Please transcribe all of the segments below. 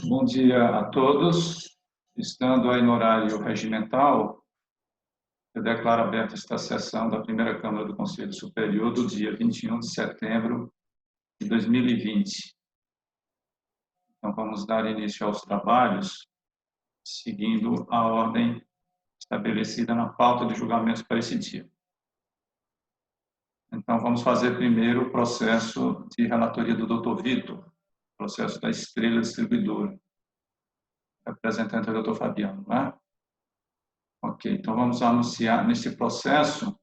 Bom dia a todos. Estando aí no horário regimental, eu declaro aberta esta sessão da primeira Câmara do Conselho Superior do dia 21 de setembro de 2020. Então, vamos dar início aos trabalhos, seguindo a ordem estabelecida na pauta de julgamentos para esse dia. Então, vamos fazer primeiro o processo de relatoria do Dr. Vitor, processo da Estrela Distribuidora. Representante é o Dr. Fabiano, não é? Ok, então vamos anunciar neste processo,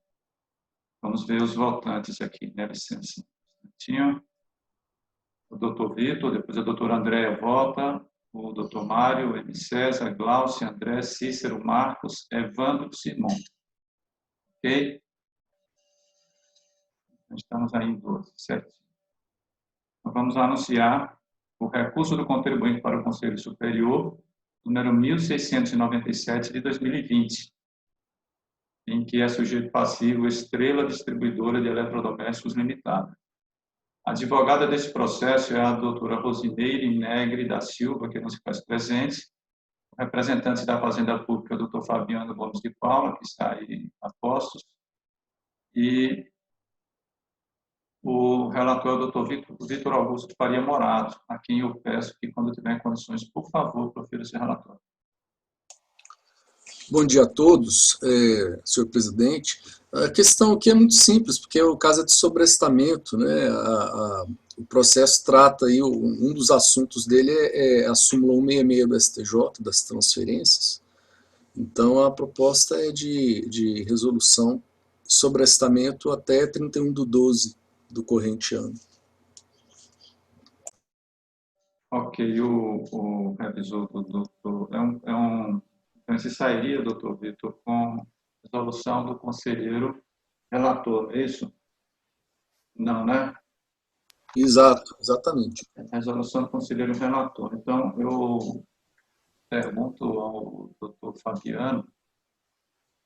vamos ver os votantes aqui, né, licença. Tinha o Dr. Vitor, depois a doutora Andréia vota, o Dr. Mário, M. César, Glaucia, André, Cícero, Marcos, Evandro, Simão. Ok? Estamos aí em 12, certo? Então vamos anunciar o recurso do contribuinte para o Conselho Superior, número 1697 de 2020. Em que é sujeito passivo Estrela Distribuidora de Eletrodomésticos Limitada. A advogada desse processo é a doutora Rosineire Negre da Silva, que não se faz presente, o representante da Fazenda Pública, o doutor Fabiano Gomes de Paula, que está aí a postos, e o relator é o doutor Vitor Augusto Faria Morato, a quem eu peço que, quando tiver condições, por favor, profira esse relatório. Bom dia a todos, senhor presidente. A questão aqui é muito simples, porque o caso é de sobrestamento, né? O processo trata aí, um dos assuntos dele é a súmula 166 do STJ, das transferências. Então, a proposta é de resolução sobrestamento até 31/12 do corrente ano. Ok, o revisor do doutor então, se sairia, doutor Vitor, com resolução do conselheiro relator, é isso? Não, né? Exato, exatamente. Resolução do conselheiro relator. Então, eu pergunto ao doutor Fabiano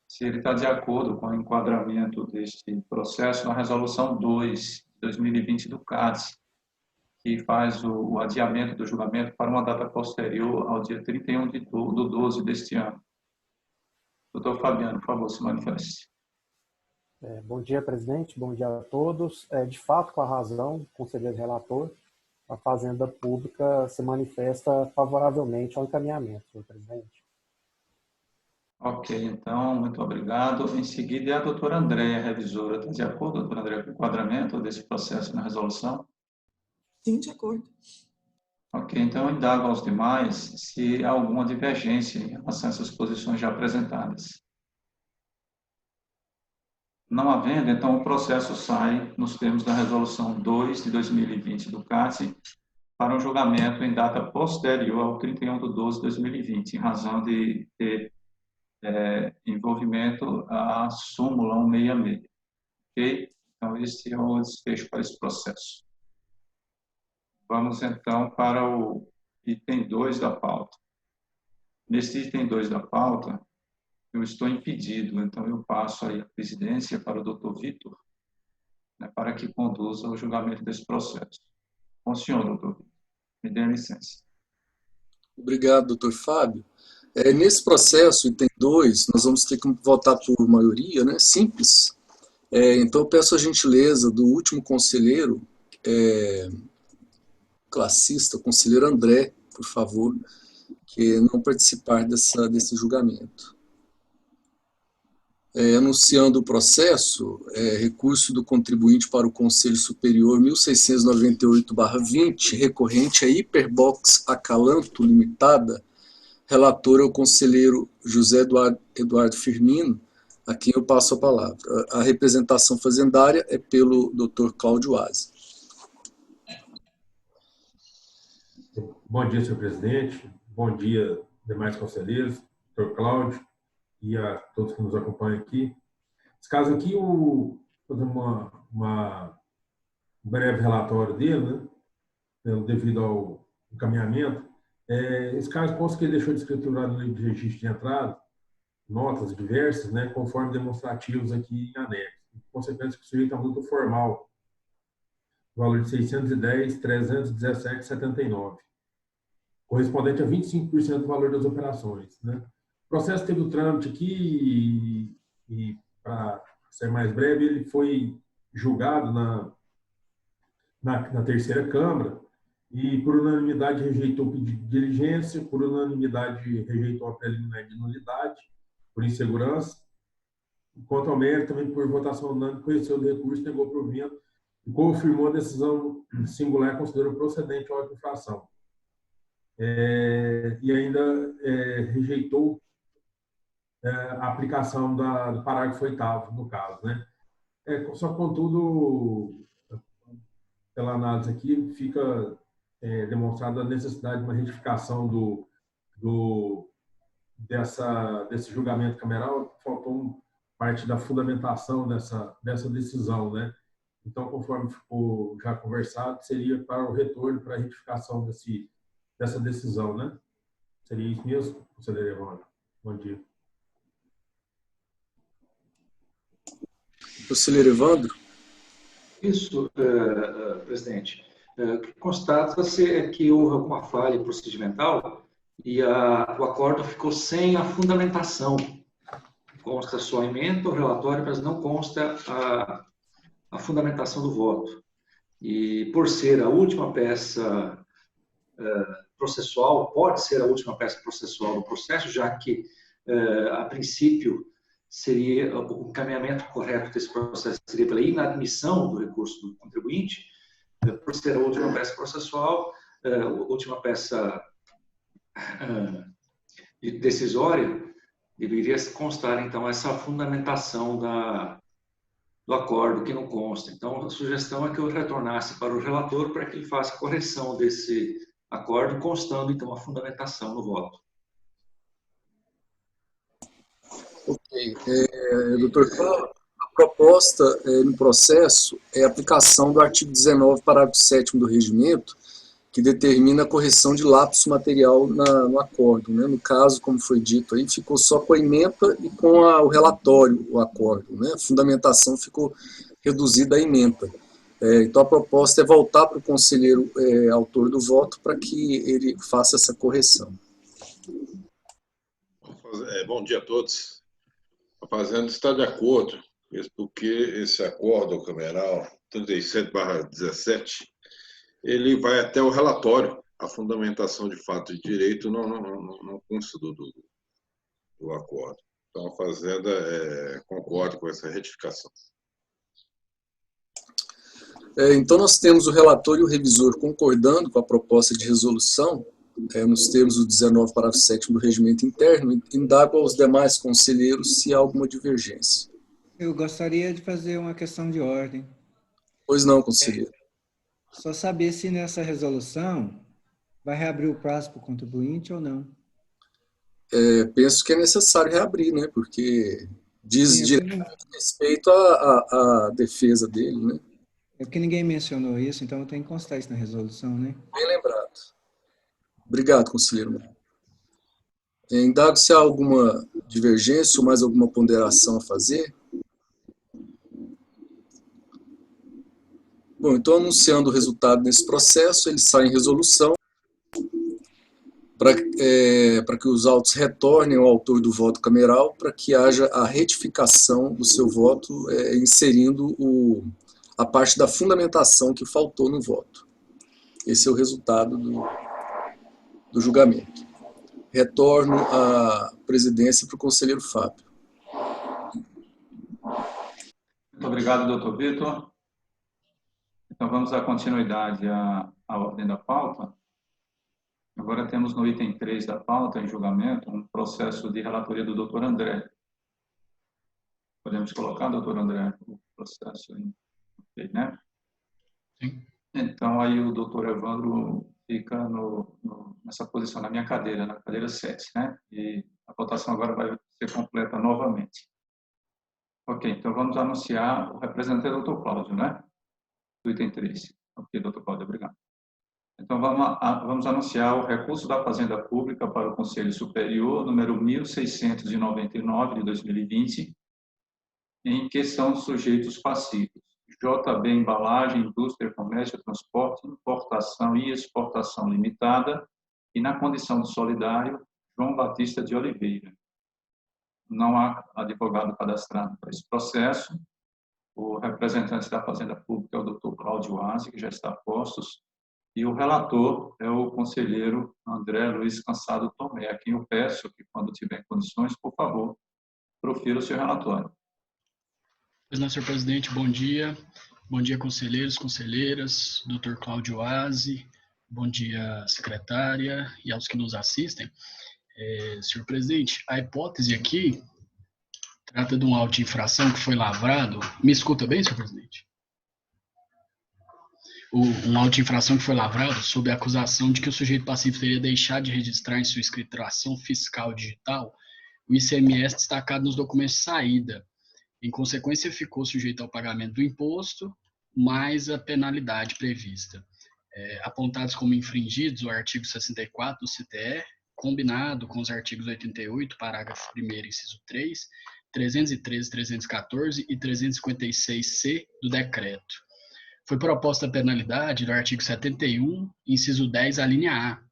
se ele está de acordo com o enquadramento deste processo na resolução 2 de 2020 do CADE, que faz o adiamento do julgamento para uma data posterior ao dia 31 de 12 deste ano. Doutor Fabiano, por favor, se manifeste. Bom dia, presidente. Bom dia a todos. De fato, com a razão, conselheiro relator, a Fazenda Pública se manifesta favoravelmente ao encaminhamento, senhor presidente. Ok, então, muito obrigado. Em seguida, é a doutora Andréia, revisora. Está de acordo, doutora Andréia, com o enquadramento desse processo na resolução? Sim, de acordo. Ok, então eu indago aos demais se há alguma divergência em relação a essas posições já apresentadas. Não havendo, então o processo sai nos termos da resolução 2 de 2020 do CARTE para um julgamento em data posterior ao 31/12 de 2020, em razão de ter envolvimento a súmula 166. Ok? Então, esse é o desfecho para esse processo. Vamos, então, para o item 2 da pauta. Nesse item 2 da pauta, eu estou impedido, então eu passo aí a presidência para o doutor Vitor, né, para que conduza o julgamento desse processo. Com o senhor, doutor Vitor. Me dê a licença. Obrigado, doutor Fábio. Nesse processo, item 2, nós vamos ter que votar por maioria, né? Simples. Então, eu peço a gentileza do último conselheiro, classista, o conselheiro André, por favor, que não participar desse julgamento. Anunciando o processo, recurso do contribuinte para o Conselho Superior 1698/20, recorrente a Hiperbox Acalanto Limitada, relator é o conselheiro José Eduardo Firmino, a quem eu passo a palavra. A representação fazendária é pelo Dr. Cláudio Aze. Bom dia, senhor presidente. Bom dia, demais conselheiros, Dr. Cláudio e a todos que nos acompanham aqui. Esse caso aqui, vou fazer um breve relatório dele, né, devido ao encaminhamento. Esse caso posto que ele deixou de escriturar no livro de registro de entrada, notas diversas, né, conforme demonstrativos aqui em anexo. Em consequência, que o sujeito é multa formal, valor de R$ 610.317,79. correspondente a 25% do valor das operações, né? O processo teve o trâmite aqui e para ser mais breve, ele foi julgado na terceira Câmara e, por unanimidade, rejeitou o pedido de diligência, por unanimidade, rejeitou a preliminar de nulidade, por insegurança. Quanto ao mérito, também por votação unânime, conheceu o recurso, negou provimento e confirmou a decisão singular, considerou procedente a infração. E ainda rejeitou a aplicação do parágrafo 8º, no caso, né? Só contudo, pela análise aqui, fica demonstrada a necessidade de uma retificação desse julgamento cameral. Faltou parte da fundamentação dessa decisão, né? Então, conforme ficou já conversado, seria para o retorno, para a retificação dessa decisão, né? Seria isso mesmo, conselheiro Evandro? Bom dia. Conselheiro Evandro? Isso, presidente. O que constata-se é que houve alguma falha procedimental e o acordo ficou sem a fundamentação. Consta só a emenda, o relatório, mas não consta a fundamentação do voto. E por ser a última peça processual, pode ser a última peça processual do processo, já que, a princípio, seria o encaminhamento correto desse processo seria pela inadmissão do recurso do contribuinte, por ser a última peça processual, a última peça decisória, deveria constar, então, essa fundamentação do acordo que não consta. Então, a sugestão é que eu retornasse para o relator para que ele faça a correção desse acordo, constando, então, a fundamentação no voto. Ok. Doutor Paulo, a proposta no processo é a aplicação do artigo 19, parágrafo 7º do regimento, que determina a correção de lapso material no acordo, né? No caso, como foi dito aí, ficou só com a ementa e com o relatório, o acordo, né? A fundamentação ficou reduzida à ementa. Então, a proposta é voltar para o conselheiro autor do voto para que ele faça essa correção. Bom dia a todos. A Fazenda está de acordo, porque esse acordo cameral 37/17, ele vai até o relatório. A fundamentação de fato e direito não consta do acordo. Então, a Fazenda concorda com essa retificação. Então, nós temos o relator e o revisor concordando com a proposta de resolução, nos termos do 19, parágrafo 7º do regimento interno, indago aos demais conselheiros se há alguma divergência. Eu gostaria de fazer uma questão de ordem. Pois não, conselheiro. Só saber se nessa resolução vai reabrir o prazo para o contribuinte ou não. Penso que é necessário reabrir, né? Porque diz direto respeito à defesa dele, né? É porque ninguém mencionou isso, então eu tenho que constar isso na resolução, né? Bem lembrado. Obrigado, conselheiro. Indago se há alguma divergência ou mais alguma ponderação a fazer. Bom, então, anunciando o resultado desse processo, ele sai em resolução para que os autos retornem ao autor do voto cameral, para que haja a retificação do seu voto, inserindo a parte da fundamentação que faltou no voto. Esse é o resultado do julgamento. Retorno à presidência para o conselheiro Fábio. Muito obrigado, doutor Vitor. Então, vamos dar continuidade à ordem da pauta. Agora temos no item 3 da pauta, em julgamento, um processo de relatoria do doutor André. Podemos colocar, doutor André, o processo aí, né? Sim. Então, aí o doutor Evandro fica nessa posição, na minha cadeira, na cadeira 7, né? E a votação agora vai ser completa novamente. Ok, então vamos anunciar o representante do doutor Cláudio, né? Do item 3. Ok, doutor Cláudio, obrigado. Então, vamos anunciar o recurso da Fazenda Pública para o Conselho Superior, número 1699, de 2020, em que são sujeitos passivos: JB Embalagem, Indústria, Comércio, Transporte, Importação e Exportação Limitada, e na condição de solidário, João Batista de Oliveira. Não há advogado cadastrado para esse processo. O representante da Fazenda Pública é o Dr. Cláudio Aze, que já está a postos, e o relator é o conselheiro André Luiz Cansado Tomé, a quem eu peço que, quando tiver condições, por favor, profira o seu relatório. Pois não, senhor presidente, bom dia. Bom dia, conselheiros, conselheiras, Dr. Cláudio Aze, bom dia, secretária e aos que nos assistem. Senhor presidente, a hipótese aqui trata de um auto de infração que foi lavrado. Me escuta bem, senhor presidente? Um auto de infração que foi lavrado sob a acusação de que o sujeito passivo teria deixado de registrar em sua escrituração fiscal digital o ICMS destacado nos documentos de saída. Em consequência, ficou sujeito ao pagamento do imposto, mais a penalidade prevista. Apontados como infringidos o artigo 64 do CTE, combinado com os artigos 88, parágrafo 1º, inciso 3, 313, 314 e 356-C do decreto. Foi proposta a penalidade do artigo 71, inciso 10, a linha A,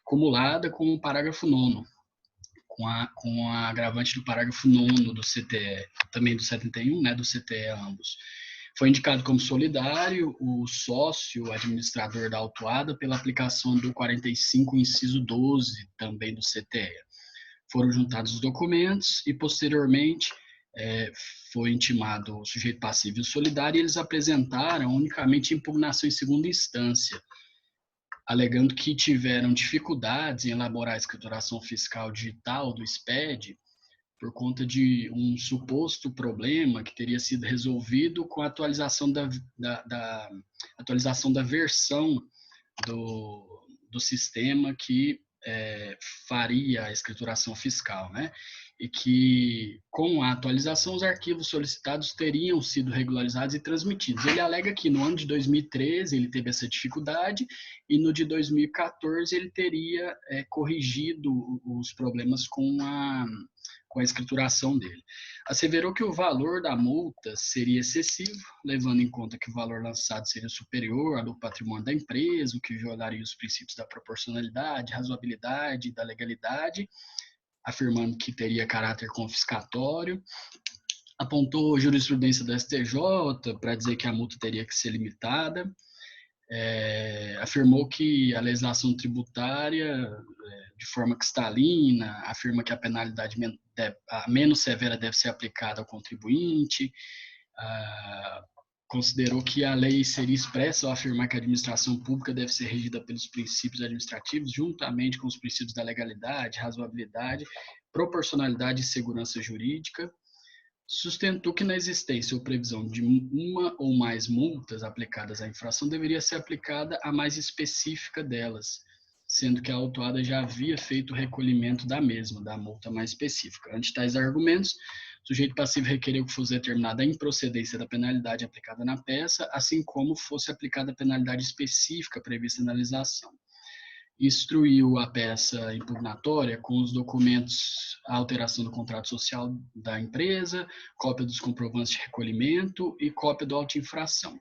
cumulada com o parágrafo 9º, com a agravante do parágrafo 9º do CTE, também do 71, né, do CTE ambos. Foi indicado como solidário o sócio administrador da autuada pela aplicação do 45, inciso 12, também do CTE. Foram juntados os documentos e, posteriormente, foi intimado o sujeito passivo e o solidário, e eles apresentaram unicamente impugnação em segunda instância, alegando que tiveram dificuldades em elaborar a escrituração fiscal digital do SPED por conta de um suposto problema que teria sido resolvido com a atualização atualização da versão do sistema que faria a escrituração fiscal, né? E que, com a atualização, os arquivos solicitados teriam sido regularizados e transmitidos. Ele alega que no ano de 2013 ele teve essa dificuldade e no de 2014 ele teria corrigido os problemas com a escrituração dele. Asseverou que o valor da multa seria excessivo, levando em conta que o valor lançado seria superior ao do patrimônio da empresa, o que violaria os princípios da proporcionalidade, razoabilidade e da legalidade, afirmando que teria caráter confiscatório. Apontou jurisprudência da STJ para dizer que a multa teria que ser limitada. Afirmou que a legislação tributária, de forma cristalina, afirma que a penalidade menos severa deve ser aplicada ao contribuinte. Considerou que a lei seria expressa ao afirmar que a administração pública deve ser regida pelos princípios administrativos, juntamente com os princípios da legalidade, razoabilidade, proporcionalidade e segurança jurídica. Sustentou que na existência ou previsão de uma ou mais multas aplicadas à infração deveria ser aplicada a mais específica delas, sendo que a autuada já havia feito o recolhimento da mesma, da multa mais específica. Ante tais argumentos, o sujeito passivo requereu que fosse determinada a improcedência da penalidade aplicada na peça, assim como fosse aplicada a penalidade específica prevista na legislação. Instruiu a peça impugnatória com os documentos, a alteração do contrato social da empresa, cópia dos comprovantes de recolhimento e cópia do auto de infração.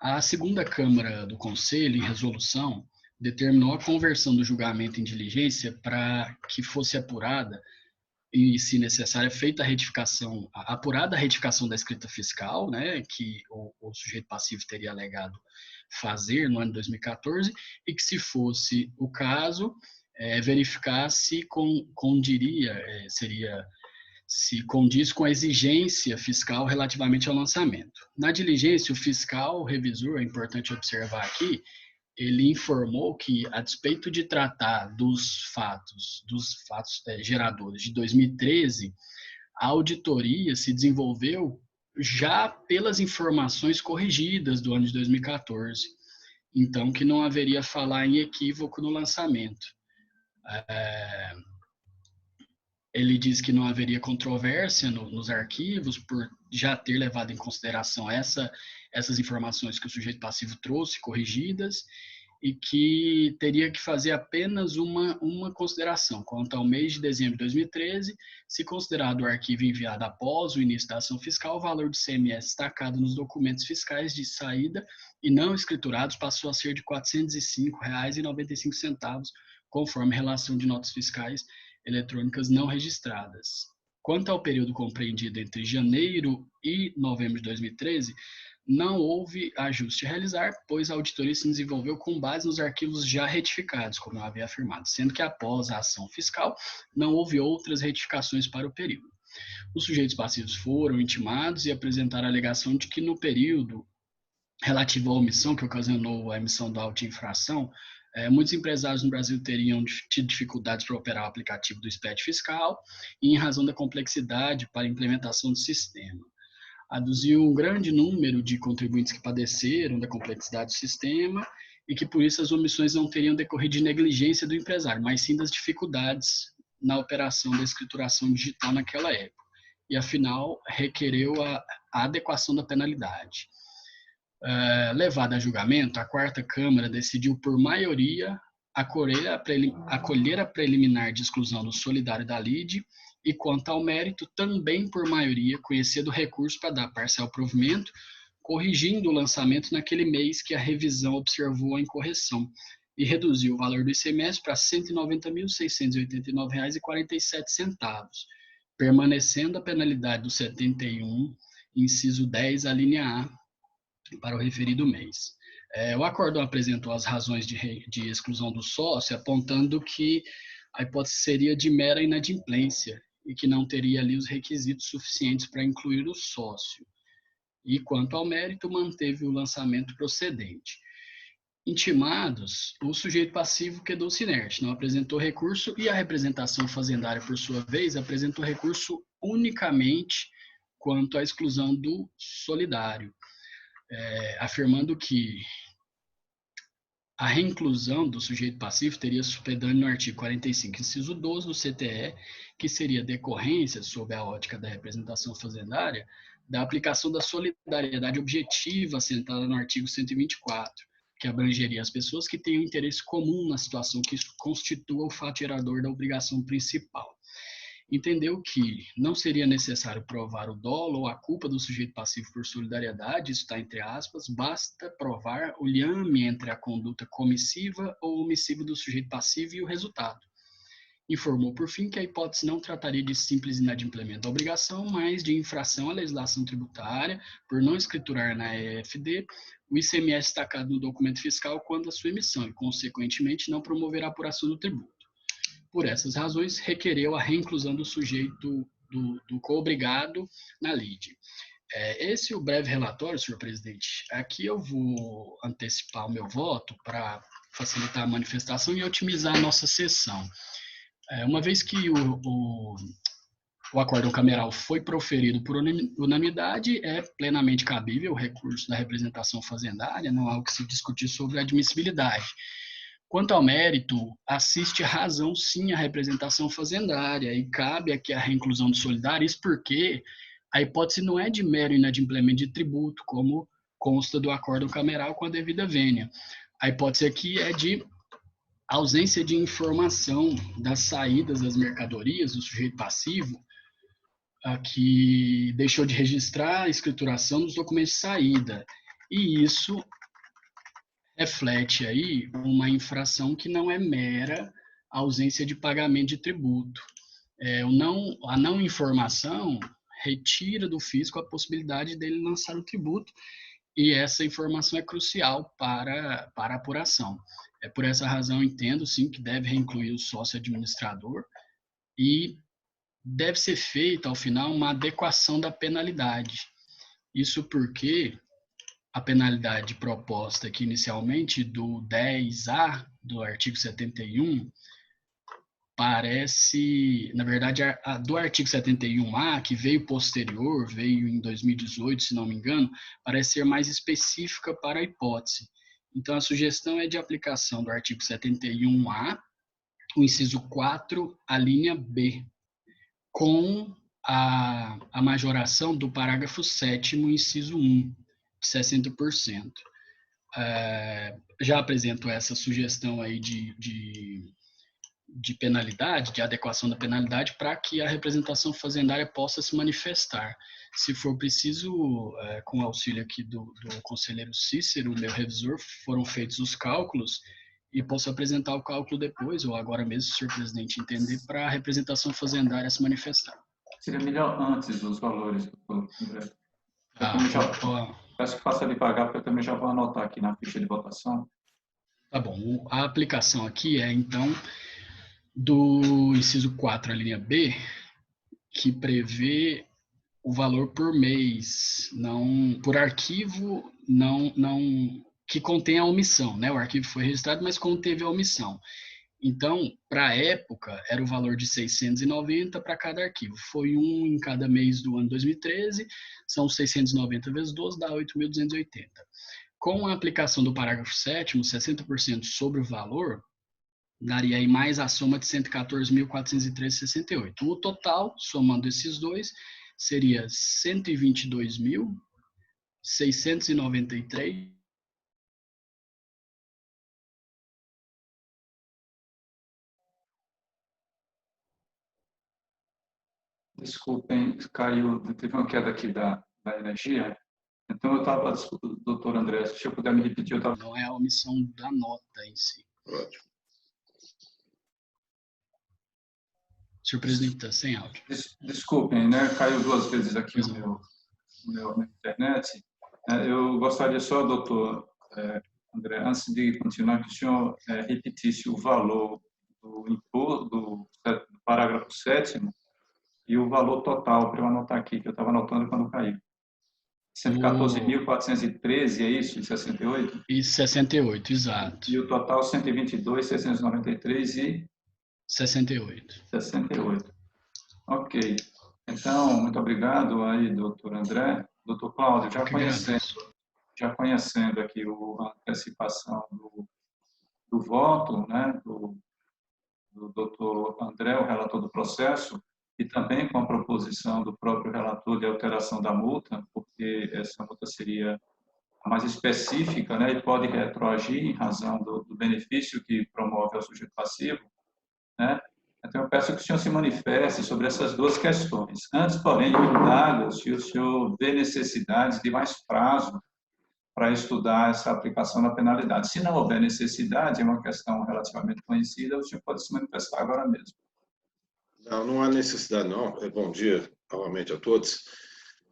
A segunda Câmara do Conselho, em resolução, determinou a conversão do julgamento em diligência para que fosse apurada e, se necessário, feita a retificação, apurada a retificação da escrita fiscal, né, que o sujeito passivo teria alegado fazer no ano de 2014, e que, se fosse o caso, verificar se se condiz com a exigência fiscal relativamente ao lançamento. Na diligência, o fiscal, o revisor, é importante observar aqui, ele informou que, a despeito de tratar dos fatos geradores de 2013, a auditoria se desenvolveu já pelas informações corrigidas do ano de 2014. Então, que não haveria falar em equívoco no lançamento. Ele diz que não haveria controvérsia nos arquivos por já ter levado em consideração essas informações que o sujeito passivo trouxe, corrigidas, e que teria que fazer apenas uma consideração. Quanto ao mês de dezembro de 2013, se considerado o arquivo enviado após o início da ação fiscal, o valor do ICMS destacado nos documentos fiscais de saída e não escriturados passou a ser de R$ 405,95, conforme relação de notas fiscais eletrônicas não registradas. Quanto ao período compreendido entre janeiro e novembro de 2013, não houve ajuste a realizar, pois a auditoria se desenvolveu com base nos arquivos já retificados, como eu havia afirmado, sendo que após a ação fiscal não houve outras retificações para o período. Os sujeitos passivos foram intimados e apresentaram a alegação de que no período relativo à omissão que ocasionou a emissão da auto-infração, muitos empresários no Brasil teriam tido dificuldades para operar o aplicativo do SPED fiscal e em razão da complexidade para a implementação do sistema. Aduziu um grande número de contribuintes que padeceram da complexidade do sistema e que, por isso, as omissões não teriam decorrido de negligência do empresário, mas sim das dificuldades na operação da escrituração digital naquela época. E, afinal, requereu a adequação da penalidade. Levada a julgamento, a quarta Câmara decidiu por maioria acolher a preliminar de exclusão do solidário da lide e, quanto ao mérito, também por maioria conhecido o recurso para dar parcial provimento, corrigindo o lançamento naquele mês que a revisão observou a incorreção e reduziu o valor do ICMS para R$ 190.689,47, permanecendo a penalidade do 71, inciso 10, a linha A, para o referido mês. O acórdão apresentou as razões de exclusão do sócio, apontando que a hipótese seria de mera inadimplência e que não teria ali os requisitos suficientes para incluir o sócio. E, quanto ao mérito, manteve o lançamento procedente. Intimados, o sujeito passivo quedou-se inerte, não apresentou recurso e a representação fazendária, por sua vez, apresentou recurso unicamente quanto à exclusão do solidário, afirmando que a reinclusão do sujeito passivo teria supedâneo no artigo 45, inciso 12 do CTE, que seria decorrência, sob a ótica da representação fazendária, da aplicação da solidariedade objetiva assentada no artigo 124, que abrangeria as pessoas que tenham interesse comum na situação que isso constitua o fato gerador da obrigação principal. Entendeu que não seria necessário provar o dolo ou a culpa do sujeito passivo por solidariedade, isso está entre aspas, basta provar o liame entre a conduta comissiva ou omissiva do sujeito passivo e o resultado. Informou, por fim, que a hipótese não trataria de simples inadimplemento da obrigação, mas de infração à legislação tributária por não escriturar na EFD o ICMS destacado no documento fiscal quando a sua emissão e, consequentemente, não promover a apuração do tributo. Por essas razões, requereu a reinclusão do sujeito do coobrigado na lide. Esse é o breve relatório, senhor presidente. Aqui eu vou antecipar o meu voto para facilitar a manifestação e otimizar a nossa sessão. Uma vez que o acórdão cameral foi proferido por unanimidade, é plenamente cabível o recurso da representação fazendária, não há o que se discutir sobre a admissibilidade. Quanto ao mérito, assiste razão sim à representação fazendária e cabe aqui a reinclusão do solidário, isso porque a hipótese não é de mero inadimplemento de tributo, como consta do acórdão cameral com a devida vênia. A hipótese aqui é de ausência de informação das saídas das mercadorias do sujeito passivo, que deixou de registrar a escrituração dos documentos de saída. E isso reflete aí uma infração que não é mera ausência de pagamento de tributo. A não informação retira do fisco a possibilidade dele lançar o tributo, e essa informação é crucial para a apuração. Por essa razão, entendo, sim, que deve reincluir o sócio administrador e deve ser feita, ao final, uma adequação da penalidade. Isso porque a penalidade proposta aqui inicialmente do 10A do artigo 71 parece, na verdade, a do artigo 71A, que veio posterior, veio em 2018, se não me engano, parece ser mais específica para a hipótese. Então, a sugestão é de aplicação do artigo 71A, o inciso 4, a linha B, com a majoração do parágrafo 7º, inciso 1, de 60%. Já apresento essa sugestão aí de penalidade, de adequação da penalidade, para que a representação fazendária possa se manifestar. Se for preciso, com o auxílio aqui do conselheiro Cícero, meu revisor, foram feitos os cálculos e posso apresentar o cálculo depois, ou agora mesmo, se o senhor presidente entender, para a representação fazendária se manifestar. Seria melhor antes os valores, doutor André. Eu Ah, também já, ó, peço que faça devagar, porque eu também já vou anotar aqui na ficha de votação. tá bom. A aplicação aqui é, então, do inciso 4, a linha B, que prevê o valor por mês, não por arquivo, não que contém a omissão, né? O arquivo foi registrado, mas conteve a omissão. Então, para a época, era o valor de 690 para cada arquivo. Foi um em cada mês do ano 2013, são 690 vezes 12, dá 8.280. Com a aplicação do parágrafo 7º, 60% sobre o valor, daria aí mais a soma de 114.413,68. O total, somando esses dois, seria 122.693. Desculpem, caiu, teve uma queda aqui da energia. Então, eu estava, doutor André, se eu puder me repetir, eu estava... Não é a omissão da nota em si. Ótimo. Senhor presidente, está sem áudio. Desculpem, né? Caiu 2 vezes aqui na internet. Eu gostaria só, doutor André, antes de continuar, que o senhor repetisse o valor do imposto, do parágrafo 7º e o valor total, para eu anotar aqui, que eu estava anotando quando caiu. 114.413, é isso? E 68? E 68, exato. E o total 122.693 e 68. 68. Ok. Então, muito obrigado aí, doutor André. Doutor Cláudio, já conhecendo aqui a antecipação do voto, né, do doutor André, o relator do processo, e também com a proposição do próprio relator de alteração da multa, porque essa multa seria a mais específica, né, e pode retroagir em razão do benefício que promove ao sujeito passivo, né? Então, eu peço que o senhor se manifeste sobre essas duas questões. Antes, porém, eu indago se o senhor vê necessidade de mais prazo para estudar essa aplicação da penalidade. Se não houver necessidade, é uma questão relativamente conhecida, o senhor pode se manifestar agora mesmo. Não há necessidade, não. Bom dia novamente a todos.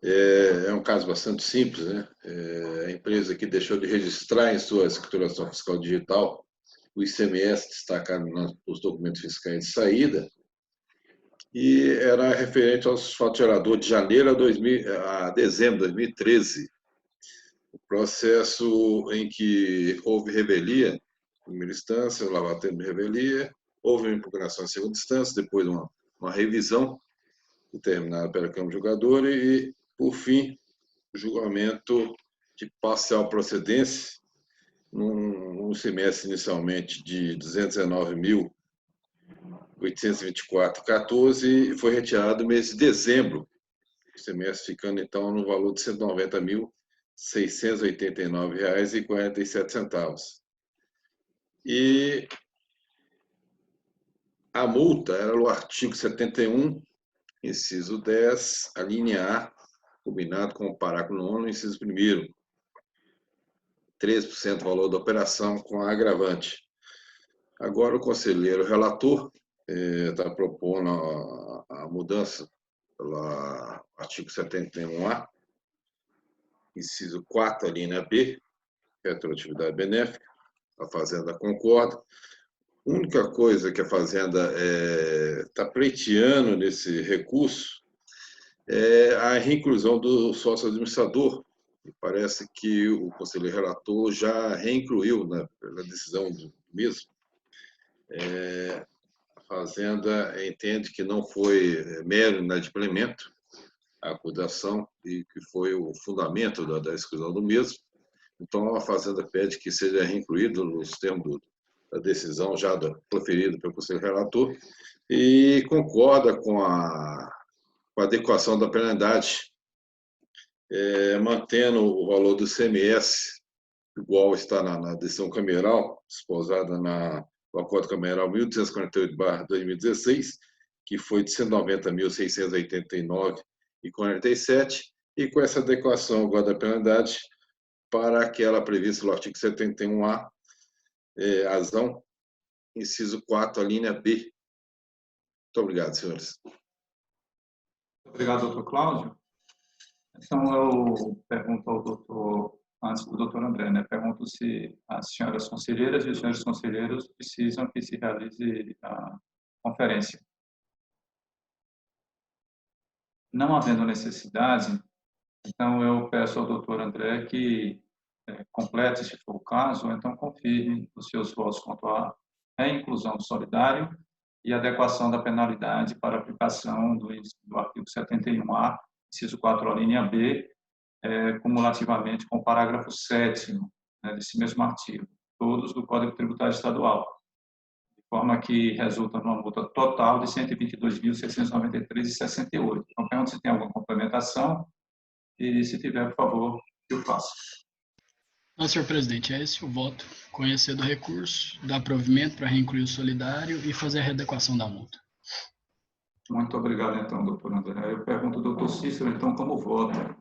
É um caso bastante simples, né? A empresa que deixou de registrar em sua escrituração fiscal digital o ICMS destacado nos documentos fiscais de saída, e era referente aos fatos geradores de janeiro a dezembro de 2013. O processo em que houve revelia, em primeira instância, o lavatório de revelia, houve uma impugnação em segunda instância, depois uma revisão determinada pela Câmara Julgadora e, por fim, o julgamento de parcial procedência num semestre inicialmente de 219.824,14 e foi retirado no mês de dezembro, o semestre ficando então no valor de R$ 190.689,47. E a multa era o artigo 71, inciso 10, a linha A, combinado com o parágrafo 9, inciso 1º, 13% do valor da operação com a agravante. Agora o conselheiro relator está propondo a mudança pelo artigo 71A, inciso 4, a linha B, retroatividade benéfica. A Fazenda concorda. A única coisa que a Fazenda está pleiteando nesse recurso é a reinclusão do sócio administrador. E parece que o conselheiro relator já reincluiu, né, pela decisão do mesmo. A Fazenda entende que não foi mero inadimplemento a acusação e que foi o fundamento da exclusão do mesmo. Então, a Fazenda pede que seja reincluído nos termos da decisão já proferida pelo conselheiro relator e concorda com a adequação da penalidade, mantendo o valor do ICMS igual está na decisão cameral, esposada no Acordo Cameral 1248/2016, que foi de R$ 190.689,47, e com essa adequação agora da penalidade para aquela prevista no artigo 71A, razão, inciso 4, a linha B. Muito obrigado, senhores. Obrigado, doutor Cláudio. Então, eu pergunto ao doutor, antes do doutor André, né? Pergunto se as senhoras conselheiras e os senhores conselheiros precisam que se realize a conferência. Não havendo necessidade, então eu peço ao doutor André que complete, se for o caso, ou então confirme os seus votos quanto à reinclusão do solidário e adequação da penalidade para aplicação do artigo 71A, inciso 4, a linha B, cumulativamente com o parágrafo 7º, né, desse mesmo artigo, todos do Código Tributário Estadual, de forma que resulta numa multa total de R$ 122.693,68. Então, pergunto se tem alguma complementação e, se tiver, por favor, que o faça. Não, senhor presidente, é esse o voto. Conhecer do recurso, dar provimento para reincluir o solidário e fazer a readequação da multa. Muito obrigado, então, doutor André. Eu pergunto ao doutor Cícero, então, como vota?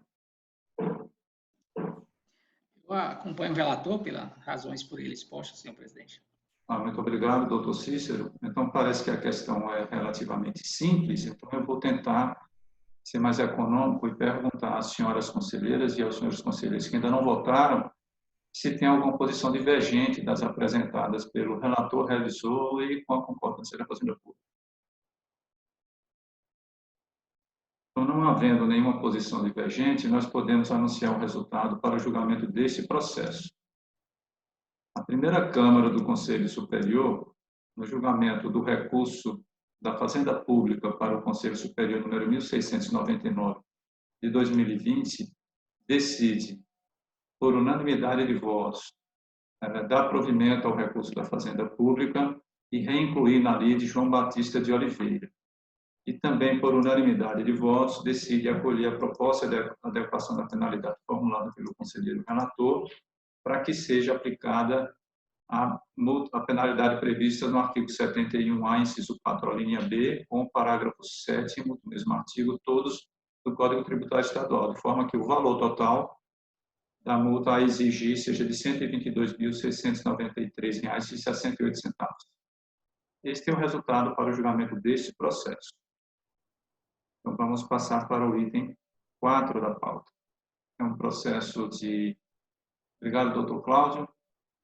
Eu acompanho o relator pelas razões por ele expostas, senhor presidente. Muito obrigado, doutor Cícero. Então, parece que a questão é relativamente simples, então eu vou tentar ser mais econômico e perguntar às senhoras conselheiras e aos senhores conselheiros que ainda não votaram se tem alguma posição divergente das apresentadas pelo relator, revisor e com a concordância da Fazenda Pública. Então, não havendo nenhuma posição divergente, nós podemos anunciar o resultado para o julgamento deste processo. A primeira Câmara do Conselho Superior, no julgamento do recurso da Fazenda Pública para o Conselho Superior número 1699 de 2020, decide, por unanimidade de votos, dar provimento ao recurso da Fazenda Pública e reincluir na lide João Batista de Oliveira. E também, por unanimidade de votos, decide acolher a proposta de adequação da penalidade formulada pelo conselheiro relator para que seja aplicada a penalidade prevista no artigo 71A, inciso 4, a linha B, com o parágrafo 7º do mesmo artigo, todos do Código Tributário Estadual, de forma que o valor total da multa a exigir seja de R$ 122.693,68. Este é o resultado para o julgamento deste processo. Então, vamos passar para o item 4 da pauta. É um processo de... Obrigado, doutor Cláudio.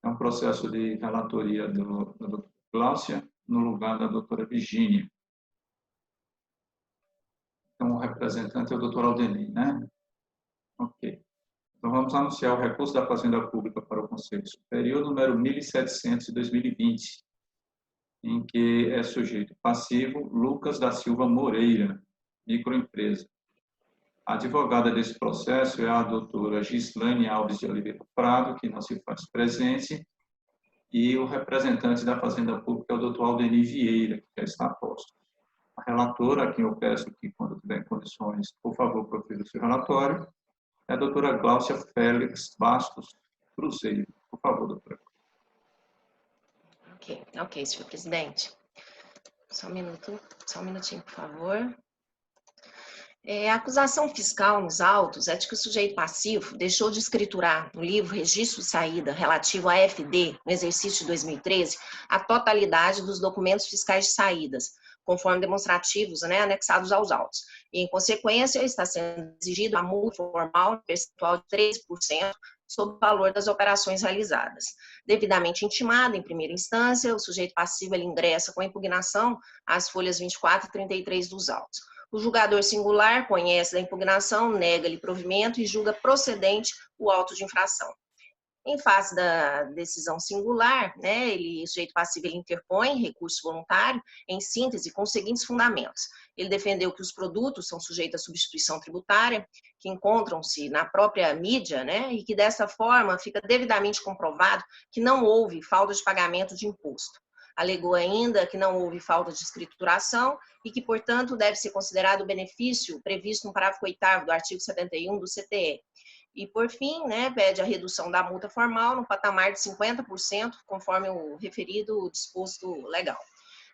É um processo de relatoria da doutora Gláucia, no lugar da doutora Virgínia. Então, o representante é o doutor Aldenir, né? Ok. Então, vamos anunciar o recurso da Fazenda Pública para o Conselho Superior, número 1700 de 2020, em que é sujeito passivo Lucas da Silva Moreira, microempresa. A advogada desse processo é a doutora Gislaine Alves de Oliveira Prado, que não se faz presente, e o representante da Fazenda Pública é o doutor Aldenir Vieira, que já está a posto. A relatora, a quem eu peço que, quando tiver em condições, por favor, profira o seu relatório, é a doutora Gláucia Félix Bastos Cruzeiro. Por favor, doutora. Ok, senhor presidente. Só um minutinho, por favor. A acusação fiscal nos autos é de que o sujeito passivo deixou de escriturar no livro Registro de Saída relativo à FD, no exercício de 2013, a totalidade dos documentos fiscais de saídas, conforme demonstrativos, né, anexados aos autos. E, em consequência, está sendo exigida a multa formal percentual de 13% sobre o valor das operações realizadas. Devidamente intimado em primeira instância, o sujeito passivo ele ingressa com impugnação às folhas 24 e 33 dos autos. O julgador singular conhece da impugnação, nega-lhe provimento e julga procedente o auto de infração. Em face da decisão singular, né, o sujeito passivo ele interpõe recurso voluntário, em síntese, com os seguintes fundamentos. Ele defendeu que os produtos são sujeitos à substituição tributária, que encontram-se na própria mídia, né, e que dessa forma fica devidamente comprovado que não houve falta de pagamento de imposto. Alegou ainda que não houve falta de escrituração e que, portanto, deve ser considerado o benefício previsto no parágrafo 8º do artigo 71 do CTE. E, por fim, né, pede a redução da multa formal no patamar de 50%, conforme o referido disposto legal.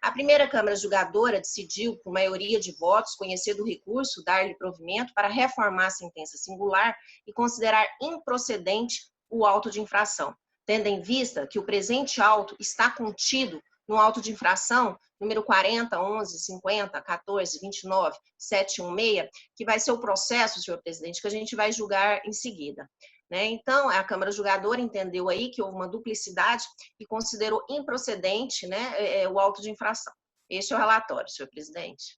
A primeira Câmara Julgadora decidiu, por maioria de votos, conhecer do recurso, dar-lhe provimento para reformar a sentença singular e considerar improcedente o auto de infração. tendo em vista que o presente auto está contido no auto de infração número 40, 11, 50, 14, 29, 716, que vai ser o processo, senhor presidente, que a gente vai julgar em seguida. Né? Então, a Câmara Julgadora entendeu aí que houve uma duplicidade e considerou improcedente, né, o auto de infração. Este é o relatório, senhor presidente.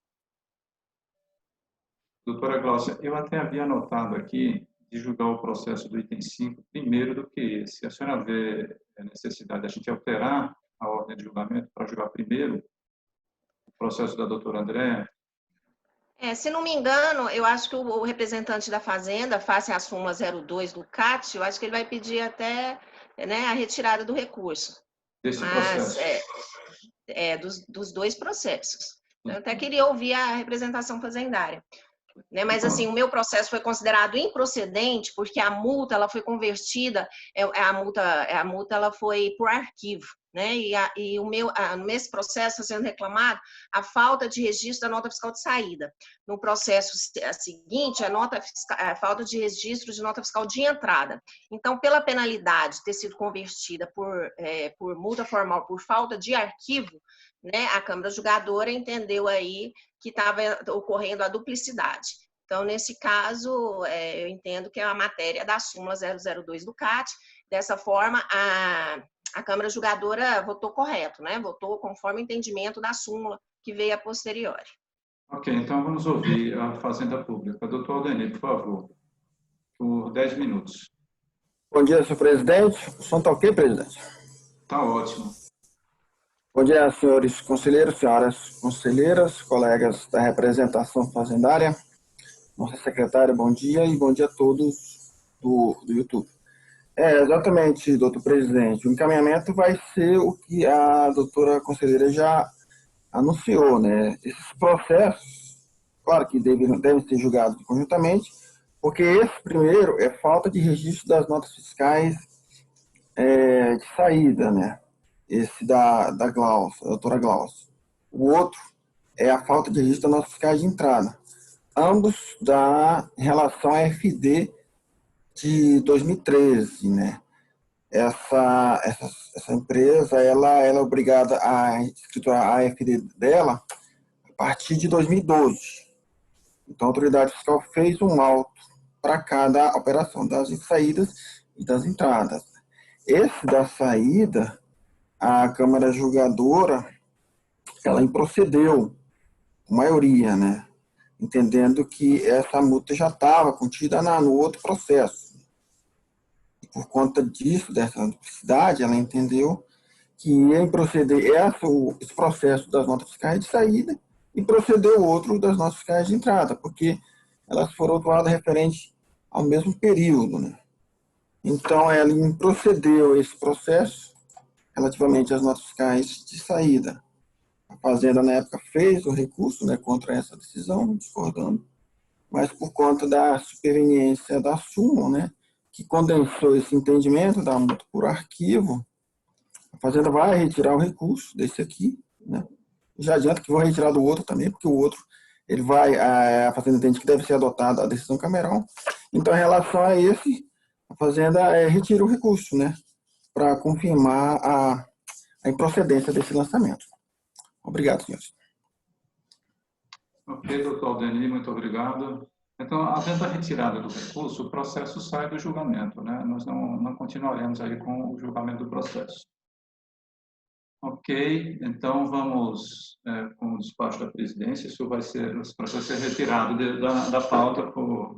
Doutora Gláucia, eu até havia anotado aqui de julgar o processo do item 5 primeiro do que esse. A senhora vê a necessidade de a gente alterar a ordem de julgamento para julgar primeiro o processo da doutora Andréa? Se não me engano, eu acho que o representante da Fazenda, face à súmula 02 do CAT, eu acho que ele vai pedir até, né, a retirada do recurso. Desse processo? Dos dois processos. Eu até queria ouvir a representação fazendária. Né? Mas, assim, o meu processo foi considerado improcedente porque a multa ela foi convertida, a multa ela foi por arquivo. Né? Nesse processo está sendo reclamado a falta de registro da nota fiscal de saída. No processo seguinte, a falta de registro de nota fiscal de entrada. Então, pela penalidade ter sido convertida por multa formal por falta de arquivo, né, a Câmara Julgadora entendeu aí que estava ocorrendo a duplicidade. Então, nesse caso, eu entendo que é a matéria da súmula 002 do CAT. Dessa forma, a Câmara Julgadora votou correto, né? Votou conforme o entendimento da súmula que veio a posteriori. Ok, então vamos ouvir a Fazenda Pública. Doutor Aldenir, por favor, por 10 minutos. Bom dia, senhor presidente. O som está ok, presidente? Está ótimo. Bom dia, senhores conselheiros, senhoras conselheiras, colegas da representação fazendária. Nossa secretária, bom dia e bom dia a todos do YouTube. Exatamente, doutor presidente. O encaminhamento vai ser o que a doutora conselheira já anunciou, né? Esses processos, claro que devem ser julgados conjuntamente, porque esse primeiro é falta de registro das notas fiscais de saída, né? Esse da Gláucia, da doutora Gláucia. O outro é a falta de registro das notas fiscais de entrada. Ambos em relação à FD de 2013, né? Essa empresa, ela é obrigada a escriturar a AFD dela a partir de 2012. Então, a autoridade fiscal fez um auto para cada operação das saídas e das entradas. Esse da saída, a Câmara Julgadora, ela improcedeu, a maioria, né? Entendendo que essa multa já estava contida no outro processo. E por conta disso, dessa duplicidade, ela entendeu que ia proceder esse processo das notas fiscais de saída e proceder o outro das notas fiscais de entrada, porque elas foram autuadas referente ao mesmo período, né? Então, ela procedeu esse processo relativamente às notas fiscais de saída. A Fazenda, na época, fez o recurso, né, contra essa decisão, discordando, mas por conta da superveniência da súmula, né, que condensou esse entendimento da multa por arquivo, a Fazenda vai retirar o recurso desse aqui, né? Já adianto que vou retirar do outro também, porque o outro, a Fazenda entende que deve ser adotada a decisão cameral. Então, em relação a esse, a Fazenda retira o recurso, né, para confirmar a improcedência desse lançamento. Obrigado, senhores. Ok, doutor Aldenir, muito obrigado. Então, havendo a retirada do recurso, o processo sai do julgamento, né? Nós não continuaremos aí com o julgamento do processo. Ok, então vamos com o despacho da presidência. Isso vai ser, esse processo vai ser retirado da pauta por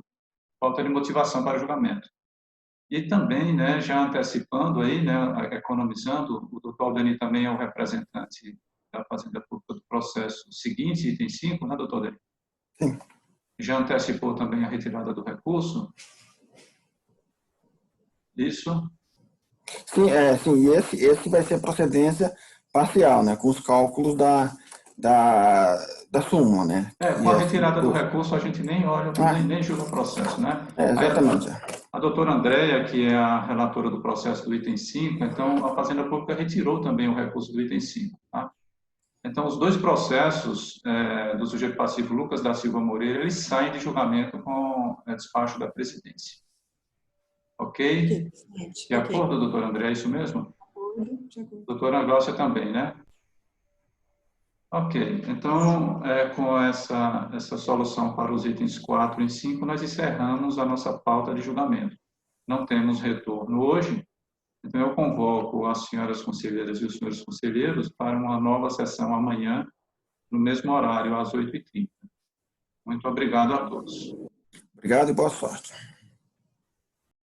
falta de motivação para o julgamento. E também, né, já antecipando aí, né, economizando, o doutor Aldenir também é o representante da Fazenda Pública do processo seguinte, item 5, né, doutor Aldenir? Sim. Já antecipou também a retirada do recurso? Isso? Sim, sim, e esse vai ser procedência parcial, né, com os cálculos da súmula, né? Com a retirada do recurso, a gente nem olha, nem julga o processo, né? Exatamente. A doutora Andréa, que é a relatora do processo do item 5, então a Fazenda Pública retirou também o recurso do item 5, tá? Então, os dois processos do sujeito passivo Lucas da Silva Moreira, eles saem de julgamento com despacho da presidência. Ok? De acordo, doutor André, é isso mesmo? Doutora Gláucia também, né? Ok, então, com essa solução para os itens 4 e 5, nós encerramos a nossa pauta de julgamento. Não temos retorno hoje, então eu convoco as senhoras conselheiras e os senhores conselheiros para uma nova sessão amanhã, no mesmo horário, às 8h30. Muito obrigado a todos. Obrigado e boa sorte.